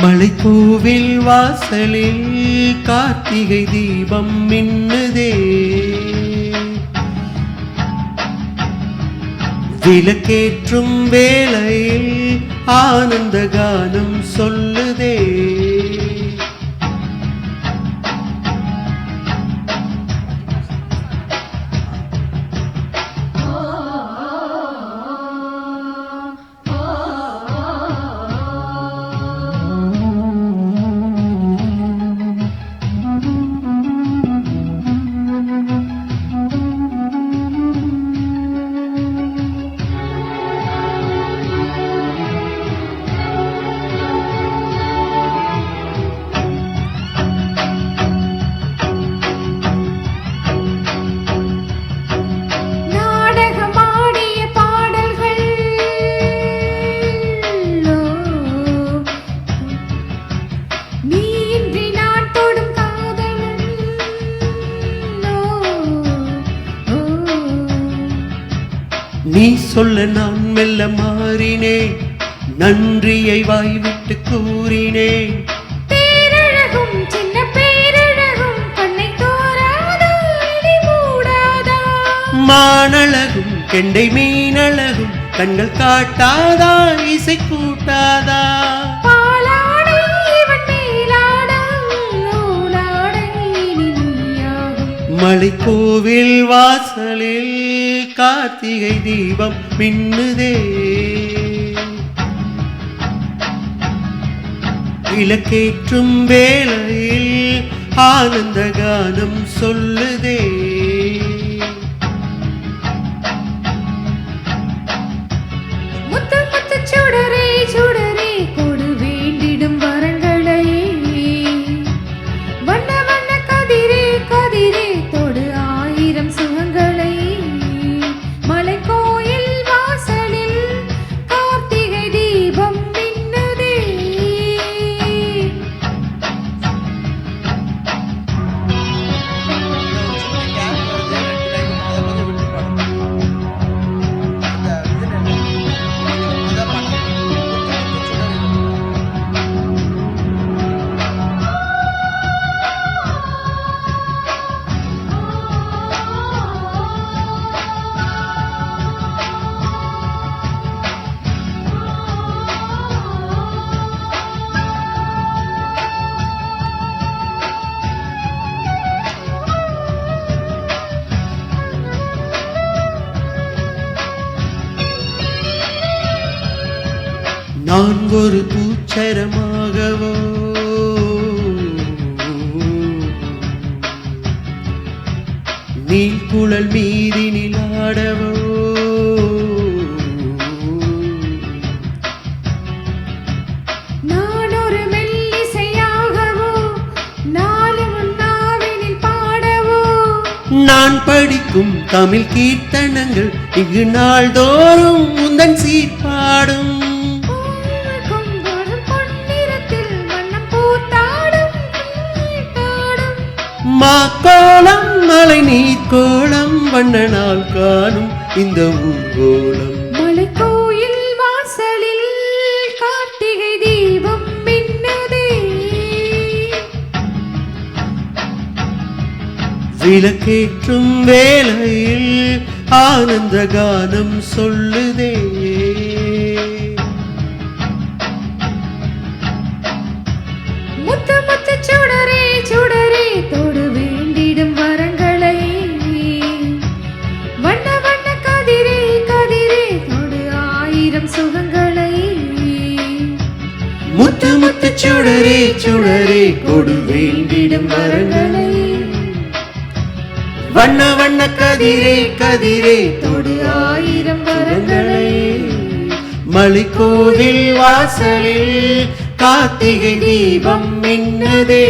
மலைக்கோவில் வாசலில் கார்த்திகை தீபம் மின்னுதே, விளக்கேற்றும் வேளையில் ஆனந்த கானம் சொல்லுதே. நீ சொல்ல நான் மெல்ல மாறினேன், நன்றியை வாய்விட்டு கூறினேன். பேரழகும் சின்ன பேரழகும் கண்ணை தோராதா இடி மூடாதா, மானழகும் கெண்டை மீனழகும் கண்கள் காட்டாதா இசை கூட்டாதா. பாலாடை இவன் மேலாடும் நூலாடை நீயாகும். மலைக்கோவில் வாசலில் கார்த்திகை தீபம் மின்னுதே, விளக்கேற்றும் வேளையில் ஆனந்த கானம் சொல்லுதே. முத்து முத்து சுடரே சுடரே கொடு வேண்டிடும் வரங்களை, வண்ண வண்ண கதிரே கதிரே தொடு ஆயிரம் சுகங்களை. மலைக்கோயில் வாசலில் கார்த்திகை தீபம் மின்னுதே. நான் ஒரு பூச்சரமாகவோ நீள்குழல் மீதினில் ஆடவோ, நான் ஒரு மெல்லிசையாகவோ நாளும் நாவினில் பாடவோ, நான் படிக்கும் தமிழ் கீர்த்தனங்கள் இங்கு நாள்தோறும் உந்தன் சீர்பாடும். மாக்கோளம் மலை நீர்கோளம் வண்ணனால் காணும் இந்த ஊர்கோளம். மலைக்கோயில் வாசலில் கார்த்திகை தீபம் மின்னுதே, விளக்கேற்றும் வேளையில் ஆனந்த கானம் சொல்லுதே. முத்து முத்து சுடரே சுடரே தொடு வேண்டிடும் வரங்களை, வண்ண வண்ண கதிரே கதிரே தொடு ஆயிரம் சுகங்களை. முத்து முத்து சுடரே சுடரே கொடு வேண்டிடும் வரங்களை, வண்ண வண்ண கதிரே கதிரே தொடு ஆயிரம் வரங்களை. மலைக்கோவில் வாசலில் கார்த்திகை தீபம் மின்னுதே,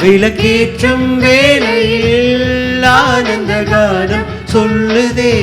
விளக்கேற்றும் வேளையில் ஆனந்த கானம் சொல்லுதே.